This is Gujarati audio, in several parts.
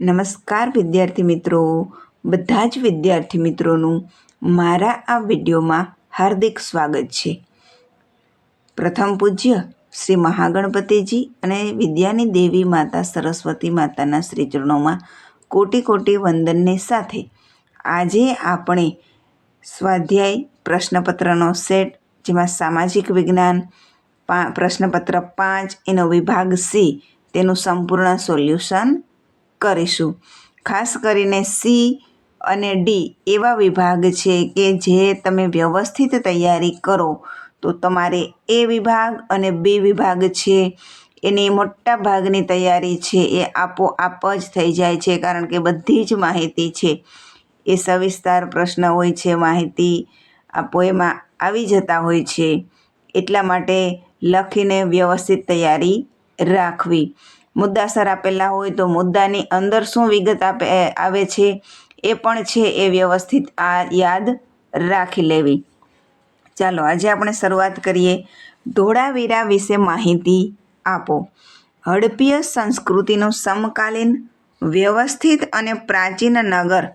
નમસ્કાર વિદ્યાર્થી મિત્રો, બધા જ વિદ્યાર્થી મિત્રોનું મારા આ વિડીયોમાં હાર્દિક સ્વાગત છે. પ્રથમ પૂજ્ય શ્રી મહાગણપતિજી અને વિદ્યાની દેવી માતા સરસ્વતી માતાના શ્રીચરણોમાં કોટી કોટી વંદનની સાથે આજે આપણે સ્વાધ્યાય પ્રશ્નપત્રનો સેટ, જેમાં સામાજિક વિજ્ઞાન પ્રશ્નપત્ર 5 એનો વિભાગ સી તેનું સંપૂર્ણ સોલ્યુશન કરીશું. ખાસ કરીને સી અને ડી એવા વિભાગ છે કે જે તમે વ્યવસ્થિત તૈયારી કરો તો તમારે એ વિભાગ અને બી વિભાગ છે એની મોટા ભાગની તૈયારી છે એ આપોઆપ જ થઈ જાય છે, કારણ કે બધી જ માહિતી છે એ સવિસ્તાર પ્રશ્ન હોય છે, માહિતી આપો એમાં આવી જતા હોય છે. એટલા માટે લખીને વ્યવસ્થિત તૈયારી રાખવી. મુદ્દાસર આપેલા હોય તો મુદ્દાની અંદર શું વિગત આવે છે એ પણ છે એ વ્યવસ્થિત યાદ રાખી લેવી. ચાલો આજે આપણે શરૂઆત કરીએ. ધોળાવીરા વિશે માહિતી આપો. હડપ્પીય સંસ્કૃતિનું સમકાલીન વ્યવસ્થિત અને પ્રાચીન નગર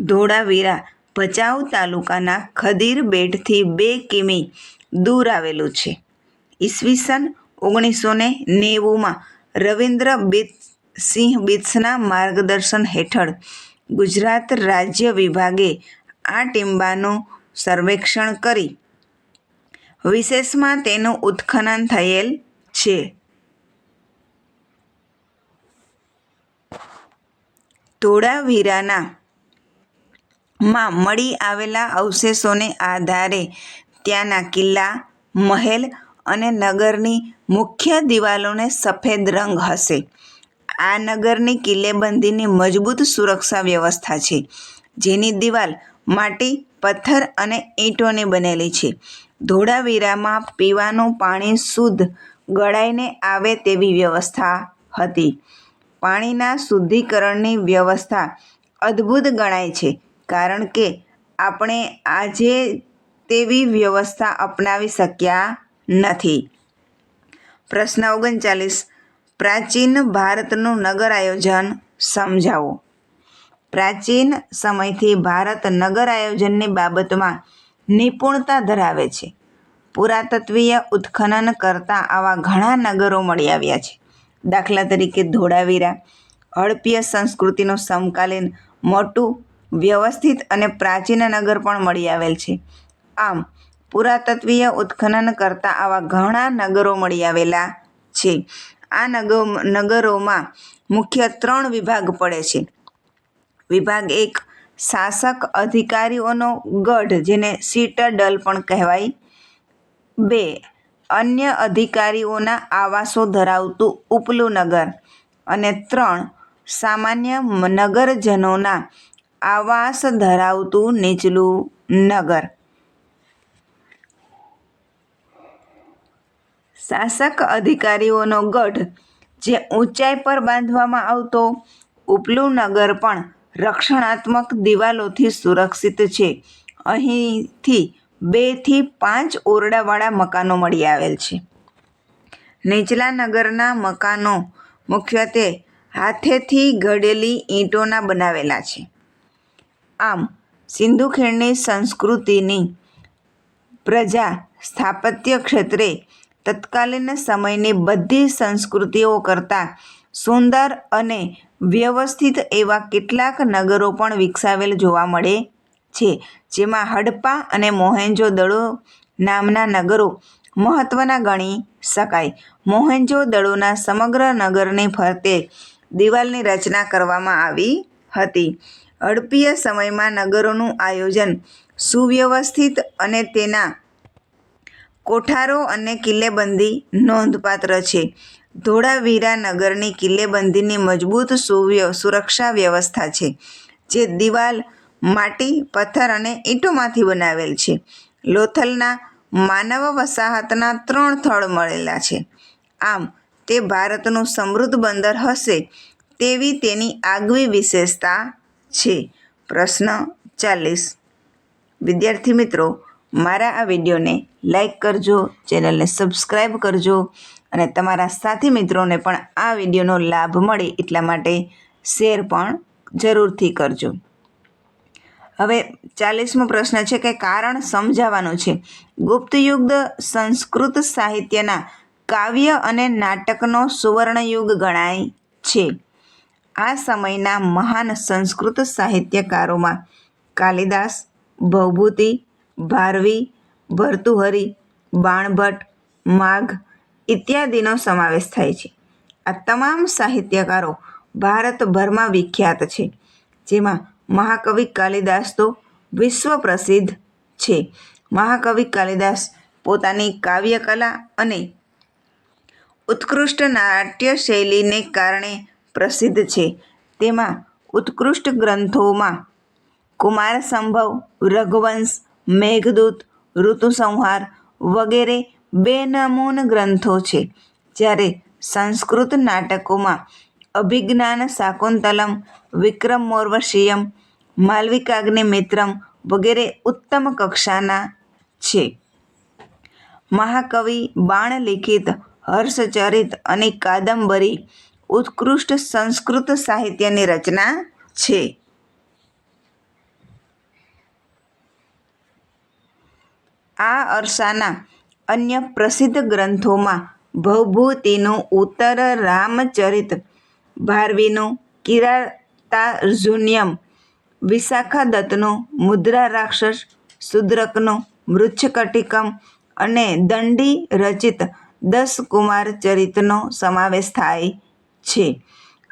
ધોળાવીરા ભચાઉ તાલુકાના ખદીર બેટથી 2 કિમી દૂર આવેલું છે. ઈસવીસન 1990માં રવિન્દ્ર સિંહ બિત્સના માર્ગદર્શન હેઠળ ગુજરાત રાજ્ય વિભાગે આ ટીંબાનું સર્વેક્ષણ કરી વિશેષમાં તેનું ઉત્ખનન થયેલ છે. ધોળાવીરાના માં મળી આવેલા અવશેષોને આધારે ત્યાંના કિલ્લા, મહેલ અને નગરની મુખ્ય દિવાલોને સફેદ રંગ હશે. આ નગરની કિલ્લેબંધીની મજબૂત સુરક્ષા વ્યવસ્થા છે, જેની દિવાલ માટી, પથ્થર અને ઈંટોની બનેલી છે. ધોળાવીરામાં પીવાનું પાણી શુદ્ધ ગળાઈને આવે તેવી વ્યવસ્થા હતી. પાણીના શુદ્ધિકરણની વ્યવસ્થા અદ્ભુત ગણાય છે, કારણ કે આપણે આજે તેવી વ્યવસ્થા અપનાવી શક્યા નથી. પ્રશ્ન 39. પ્રાચીન ભારતનું નગર આયોજન સમજાવો. પ્રાચીન સમયથી ભારત નગર આયોજનની બાબતમાં નિપુણતા ધરાવે છે. પુરાતત્વીય ઉત્ખનન કરતાં આવા ઘણા નગરો મળી આવ્યા છે. દાખલા તરીકે ધોળાવીરા હડપ્પીય સંસ્કૃતિનું સમકાલીન મોટું, વ્યવસ્થિત અને પ્રાચીન નગર પણ મળી આવેલ છે. આમ પુરાતત્વીય ઉત્ખનન કરતાં આવા ઘણા નગરો મળી આવેલા છે. આ નગરોમાં મુખ્ય 3 વિભાગ પડે છે. વિભાગ 1 શાસક અધિકારીઓનો ગઢ, જેને સિટાડલ પણ કહેવાય. 2 અન્ય અધિકારીઓના આવાસો ધરાવતું ઉપલું નગર. અને 3 સામાન્ય નગરજનોના આવાસ ધરાવતું નીચલું નગર. શાસક અધિકારીઓનો ગઢ જે ઊંચાઈ પર બાંધવામાં આવતો. ઉપલું નગર પણ રક્ષણાત્મક દિવાલોથી સુરક્ષિત છે. અહીંથી 2 થી 5 ઓરડાવાળા મકાનો મળી આવેલ છે. નીચલા નગરના મકાનો મુખ્યત્વે હાથેથી ઘડેલી ઈંટોના બનાવેલા છે. આમ સિંધુ ખીણની સંસ્કૃતિની પ્રજા સ્થાપત્ય ક્ષેત્રે તત્કાલીન સમયની બધી સંસ્કૃતિઓ કરતાં સુંદર અને વ્યવસ્થિત એવા કેટલાક નગરો પણ વિકસાવેલ જોવા મળે છે, જેમાં હડપ્પા અને મોહેંજો-દડો નામના નગરો મહત્વના ગણી શકાય. મોહેંજો-દડોના સમગ્ર નગરની ફરતે દિવાલની રચના કરવામાં આવી હતી. હડપ્પીય સમયમાં નગરોનું આયોજન સુવ્યવસ્થિત અને તેના કોઠારો અને કિલ્લેબંધી નોંધપાત્ર છે. ધોળાવીરા નગરની કિલ્લેબંધીની મજબૂત સુરક્ષા વ્યવસ્થા છે, જે દિવાલ, માટી, પથ્થર અને ઈંટોમાંથી બનાવેલ છે. લોથલના માનવ વસાહતના 3 સ્થળ મળેલા છે. આમ તે ભારતનું સમૃદ્ધ બંદર હશે તેવી તેની આગવી વિશેષતા છે. પ્રશ્ન 40. વિદ્યાર્થી મિત્રો, મારા આ વિડીયોને લાઈક કરજો, ચેનલને સબસ્ક્રાઈબ કરજો અને તમારા સાથી મિત્રોને પણ આ વિડીયોનો લાભ મળે એટલા માટે શેર પણ જરૂરથી કરજો. હવે 40મો પ્રશ્ન છે કે કારણ સમજાવવાનું છે. ગુપ્ત યુગ સંસ્કૃત સાહિત્યના કાવ્ય અને નાટકનો સુવર્ણયુગ ગણાય છે. આ સમયના મહાન સંસ્કૃત સાહિત્યકારોમાં કાલિદાસ, ભૌભૂતિ, ભારવી, ભર્તુહરિ, બાણભટ્ટ, માઘ ઇત્યાદિનો સમાવેશ થાય છે. આ તમામ સાહિત્યકારો ભારતભરમાં વિખ્યાત છે, જેમાં મહાકવિ કાલિદાસ તો વિશ્વ પ્રસિદ્ધ છે. મહાકવિ કાલિદાસ પોતાની કાવ્યકલા અને ઉત્કૃષ્ટ નાટ્ય શૈલીને કારણે પ્રસિદ્ધ છે. તેમાં ઉત્કૃષ્ટ ગ્રંથોમાં કુમાર સંભવ, રઘુવંશ, મેઘદૂત, ઋતુસંહાર વગેરે બેનમૂન ગ્રંથો છે. જ્યારે સંસ્કૃત નાટકોમાં અભિજ્ઞાન શાકુંતલમ, વિક્રમોર્વશીયમ, માલવિકાગ્નિમિત્રમ વગેરે ઉત્તમ કક્ષાના છે. મહાકવિ બાણલિખિત, હર્ષચરિત અને કાદંબરી ઉત્કૃષ્ટ સંસ્કૃત સાહિત્યની રચના છે. આ અરસાના અન્ય પ્રસિદ્ધ ગ્રંથોમાં ભૌભૂતિનું ઉત્તર રામચરિત, ભારવીનું કિરાતાર્જુનીયમ, વિશાખાદત્તનું મુદ્રા રાક્ષસ, શુદ્રકનું મૃચ્છકટિકમ અને દંડી રચિત 10 કુમાર ચરિતનો સમાવેશ થાય છે.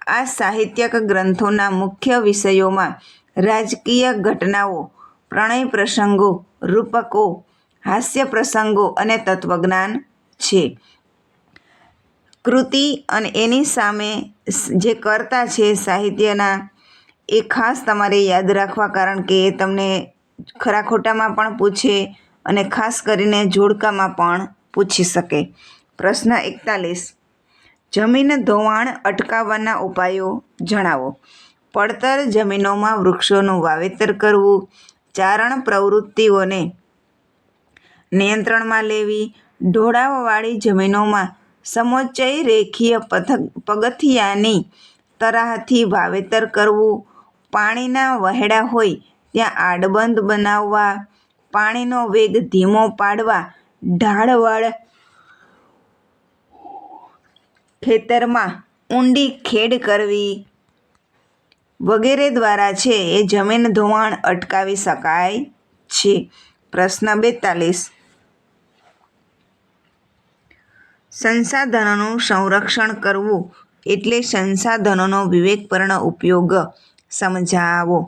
આ સાહિત્યક ગ્રંથોના મુખ્ય વિષયોમાં રાજકીય ઘટનાઓ, પ્રણય પ્રસંગો, રૂપકો, હાસ્ય પ્રસંગો અને તત્વજ્ઞાન છે. કૃતિ અને એની સામે જે કર્તા છે સાહિત્યના, એ ખાસ તમારે યાદ રાખવા, કારણ કે એ તમને ખરા ખોટામાં પણ પૂછે અને ખાસ કરીને જોડકામાં પણ પૂછી શકે. પ્રશ્ન 41. જમીન ધોવાણ અટકાવવાના ઉપાયો જણાવો. પડતર જમીનોમાં વૃક્ષોનું વાવેતર કરવું, ચારણ પ્રવૃત્તિઓને નિયંત્રણમાં લેવી, ઢોળાવવાળી જમીનોમાં સમોચ્ચય રેખીય પગથિયાની તરાહથી વાવેતર કરવું, પાણીના વહેડા હોય ત્યાં આડબંધ બનાવવા, પાણીનો વેગ ધીમો પાડવા, ઢાળવાળ ખેતરમાં ઊંડી ખેડ કરવી વગેરે દ્વારા છે એ જમીન ધોવાણ અટકાવી શકાય છે. પ્રશ્ન 42. સંસાધનોનું સંરક્ષણ કરવું એટલે સંસાધનોનો વિવેકપૂર્ણ ઉપયોગ સમજાવો.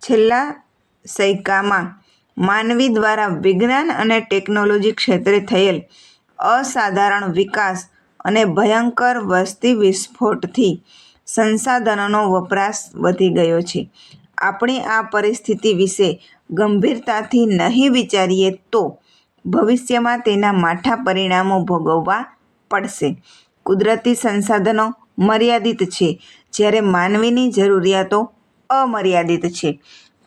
છેલ્લા સૈકામાં માનવી દ્વારા વિજ્ઞાન અને ટેકનોલોજી ક્ષેત્રે થયેલ અસાધારણ વિકાસ અને ભયંકર વસ્તી વિસ્ફોટથી સંસાધનોનો વપરાશ વધી ગયો છે. આપણે આ પરિસ્થિતિ વિશે ગંભીરતાથી નહીં વિચારીએ તો ભવિષ્યમાં તેના માઠા પરિણામો ભોગવવા પડશે. કુદરતી સંસાધનો મર્યાદિત છે, જ્યારે માનવીની જરૂરિયાતો અમર્યાદિત છે.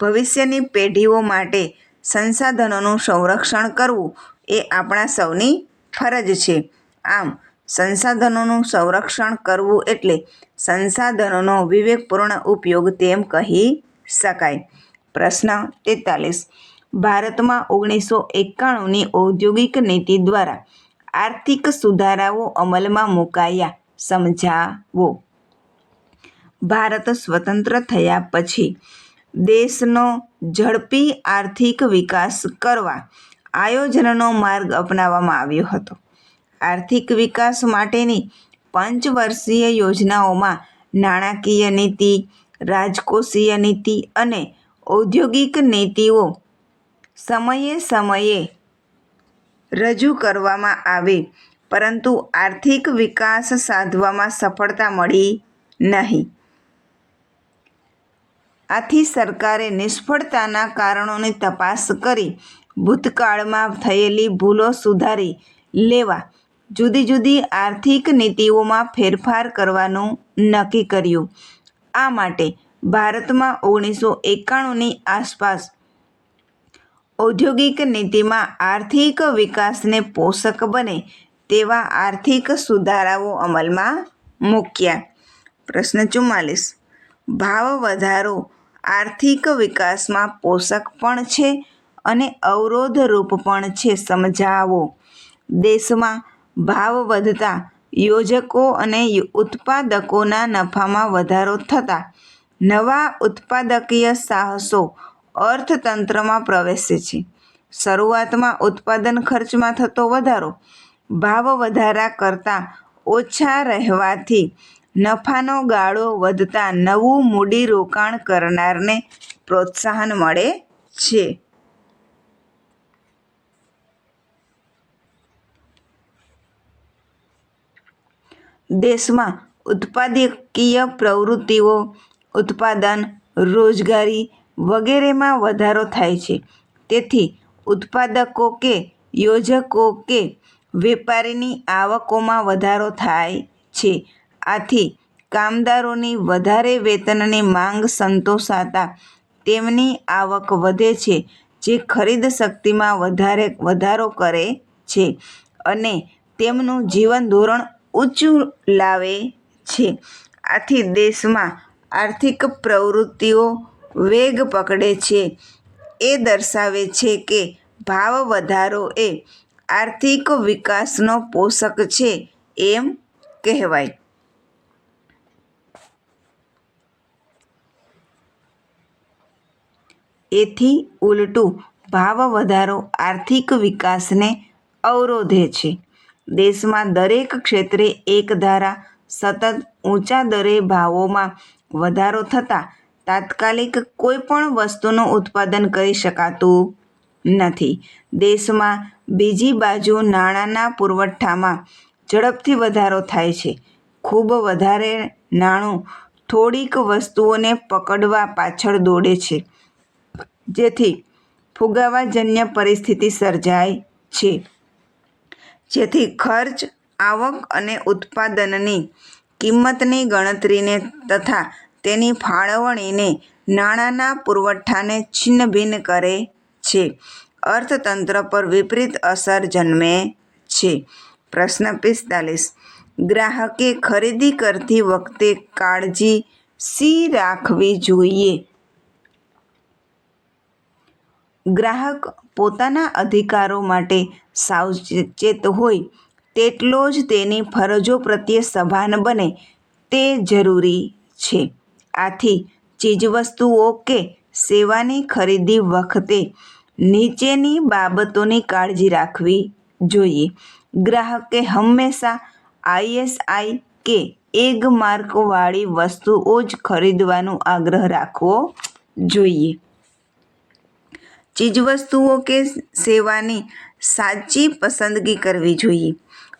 ભવિષ્યની પેઢીઓ માટે સંસાધનોનું સંરક્ષણ કરવું એ આપણા સૌની ફરજ છે. આમ સંસાધનોનું સંરક્ષણ કરવું એટલે સંસાધનોનો વિવેકપૂર્ણ ઉપયોગ તેમ કહી શકાય. પ્રશ્ન 43. ભારતમાં 1991ની ઔદ્યોગિક નીતિ દ્વારા આર્થિક સુધારાઓ અમલમાં મુકાયા, સમજાવો. ભારત સ્વતંત્ર થયા પછી દેશનો ઝડપી આર્થિક વિકાસ કરવા આયોજનનો માર્ગ અપનાવવામાં આવ્યો હતો. આર્થિક વિકાસ માટેની પંચવર્ષીય યોજનાઓમાં નાણાકીય નીતિ, રાજકોષીય નીતિ અને ઔદ્યોગિક નીતિઓ સમયે સમયે રજૂ કરવામાં આવે, પરંતુ આર્થિક વિકાસ સાધવામાં સફળતા મળી નહીં. આથી સરકારે નિષ્ફળતાના કારણોની તપાસ કરી ભૂતકાળમાં થયેલી ભૂલો સુધારી લેવા જુદી જુદી આર્થિક નીતિઓમાં ફેરફાર કરવાનું નક્કી કર્યું. આ માટે ભારતમાં 1991ની આસપાસ ઔદ્યોગિક નીતિમાં આર્થિક વિકાસને પોષક બને તેવા આર્થિક સુધારાઓ અમલમાં મૂક્યા. પ્રશ્ન 44. ભાવ વધારો આર્થિક વિકાસમાં પોષક પણ છે અને અવરોધરૂપ પણ છે. સમજાવો. દેશમાં ભાવ વધતા યોજકો અને ઉત્પાદકોના નફામાં વધારો થતાં નવા ઉત્પાદકીય સાહસો અર્થતંત્રમાં પ્રવેશે છે. શરૂઆતમાં ઉત્પાદન ખર્ચમાં થતો વધારો ભાવ વધારા કરતાં ઓછા રહેવાથી નફાનો ગાળો વધતા નવું મૂડીરોકાણ કરનારને પ્રોત્સાહન મળે છે. દેશમાં ઉત્પાદકીય પ્રવૃત્તિઓ, ઉત્પાદન, રોજગારી વગેરેમાં વધારો થાય છે. તેથી ઉત્પાદકો કે યોજકો કે વેપારીની આવકોમાં વધારો થાય છે. આથી કામદારોની વધારે વેતનની માંગ સંતોષાતા તેમની આવક વધે છે, જે ખરીદ શક્તિમાં વધારો કરે છે અને તેમનું જીવન ધોરણ ઊંચું લાવે છે. આથી દેશમાં આર્થિક પ્રવૃત્તિઓ વેગ પકડે છે. એ દર્શાવે છે કે ભાવ વધારો એ આર્થિક વિકાસનો પોષક છે એમ કહેવાય. એથી ઉલટું ભાવ વધારો આર્થિક વિકાસને અવરોધે છે. દેશમાં દરેક ક્ષેત્રે એકધારા સતત ઊંચા દરે ભાવોમાં વધારો થતાં તાત્કાલિક કોઈ પણ વસ્તુનું ઉત્પાદન કરી શકાતું નથી. દેશમાં બીજી બાજુ નાણાંના પુરવઠામાં ઝડપથી વધારો થાય છે. ખૂબ વધારે નાણું થોડીક વસ્તુઓને પકડવા પાછળ દોડે છે, જેથી ફુગાવાજન્ય પરિસ્થિતિ સર્જાય છે. જેથી ખર્ચ, આવક અને ઉત્પાદનની કિંમતની ગણતરીને તથા તેની ફાળવણીને નાણાંના પુરવઠાને છિન્નભિન્ન કરે છે. અર્થતંત્ર પર વિપરીત અસર જન્મે છે. પ્રશ્ન 45. ગ્રાહકે ખરીદી કરતી વખતે કાળજી શી રાખવી જોઈએ? ગ્રાહક પોતાના અધિકારો માટે સાવચેત હોય તેટલો જ તેની ફરજો પ્રત્યે સભાન બને તે જરૂરી છે. આથી ચીજવસ્તુઓ કે સેવાની ખરીદી વખતે નીચેની બાબતોની કાળજી રાખવી જોઈએ. ગ્રાહકે હંમેશા ISI કે એગ માર્કવાળી વસ્તુઓ જ ખરીદવાનો આગ્રહ રાખવો જોઈએ. ચીજવસ્તુઓ કે સેવાની સાચી પસંદગી કરવી જોઈએ.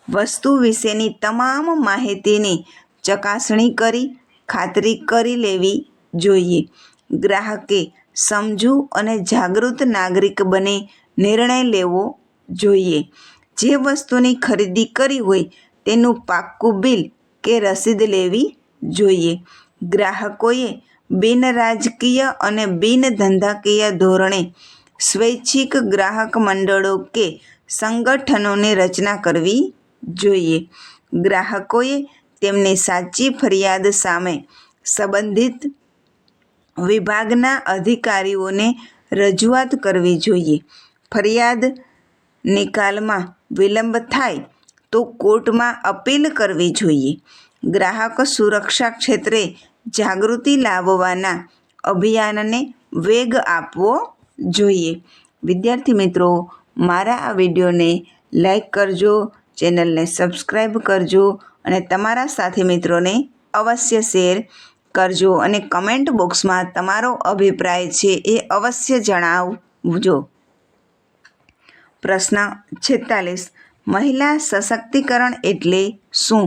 વસ્તુ વિશેની તમામ માહિતીની ચકાસણી કરી ખાતરી કરી લેવી જોઈએ. ગ્રાહકે સમજુ અને જાગૃત નાગરિક બની નિર્ણય લેવો જોઈએ. જે વસ્તુની ખરીદી કરી હોય તેનું પાક્કું બિલ કે રસીદ લેવી જોઈએ. ગ્રાહકોએ બિનરાજકીય અને બિનધંધાકીય ધોરણે સ્વૈચ્છિક ગ્રાહક મંડળો કે સંગઠનોની રચના કરવી જોઈએ. ગ્રાહકોએ તેમની સાચી ફરિયાદ સામે સંબંધિત વિભાગના અધિકારીઓને રજૂઆત કરવી જોઈએ. ફરિયાદ નિકાલમાં વિલંબ થાય તો કોર્ટમાં અપીલ કરવી જોઈએ. ગ્રાહક સુરક્ષા ક્ષેત્રે જાગૃતિ લાવવાના અભિયાનને વેગ આપવો જોઈએ. વિદ્યાર્થી મિત્રો, મારા આ વિડીયોને લાઈક કરજો, ચેનલને સબસ્ક્રાઈબ કરજો અને તમારા સાથી મિત્રોને અવશ્ય શેર કરજો અને કમેન્ટ બોક્સમાં તમારો અભિપ્રાય છે એ અવશ્ય જણાવજો. પ્રશ્ન 46. મહિલા સશક્તિકરણ એટલે શું?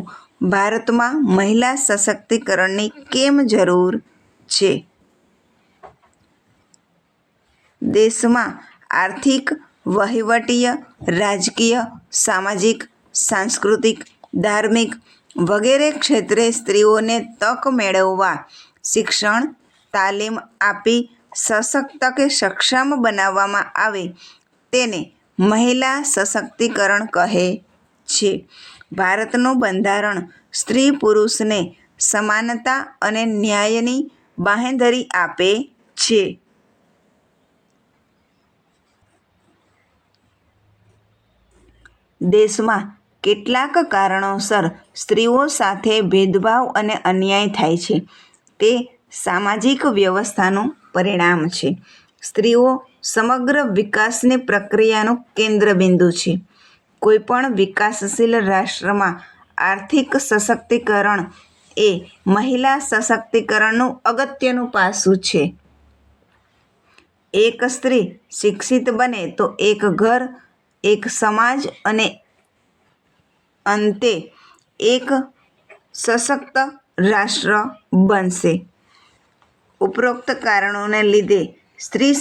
ભારતમાં મહિલા સશક્તિકરણની કેમ જરૂર છે? દેશમાં આર્થિક, વહીવટીય, રાજકીય, સામાજિક, સાંસ્કૃતિક, ધાર્મિક વગેરે ક્ષેત્રે સ્ત્રીઓને તક મેળવવા શિક્ષણ, તાલીમ આપી સશક્ત કે સક્ષમ બનાવવામાં આવે તેને મહિલા સશક્તિકરણ કહે છે. ભારતનું બંધારણ સ્ત્રી પુરુષને સમાનતા અને ન્યાયની બાંહેધરી આપે છે. દેશમાં કેટલાક કારણોસર સ્ત્રીઓ સાથે ભેદભાવ અને અન્યાય થાય છે. તે સામાજિક વ્યવસ્થાનું પરિણામ છે. સ્ત્રીઓ સમગ્ર વિકાસની પ્રક્રિયાનું કેન્દ્રબિંદુ છે. કોઈપણ વિકાસશીલ રાષ્ટ્રમાં આર્થિક સશક્તિકરણ એ મહિલા સશક્તિકરણનું અગત્યનું પાસું છે. એક સ્ત્રી શિક્ષિત બને તો એક ઘર, એક સમાજ અને અંતે એક સશક્ત રાષ્ટ્ર બનશે. ઉપરોક્ત કારણોને લીધે સ્ત્રી